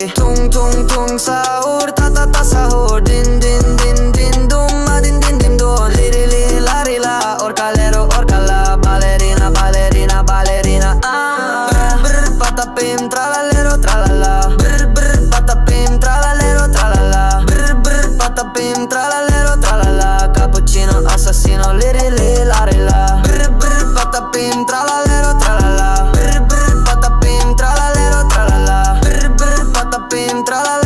Tung tung tung sahur, ta ta ta sahur. Din din din din dum, ma din din din dum. Li li la ri la, orcalero orcala. Ballerina ballerina ballerina. Brr brr patapim, tralalero tralala. Brr brr patapim, tralalero tralala. Brr brr patapim, tralalero tralala. Cappuccino assassino, li li la ri la. Brr brr patapim, tralalero tralala. Brr brr patapim, tralalero tralala. Brr brr patapim, tralala.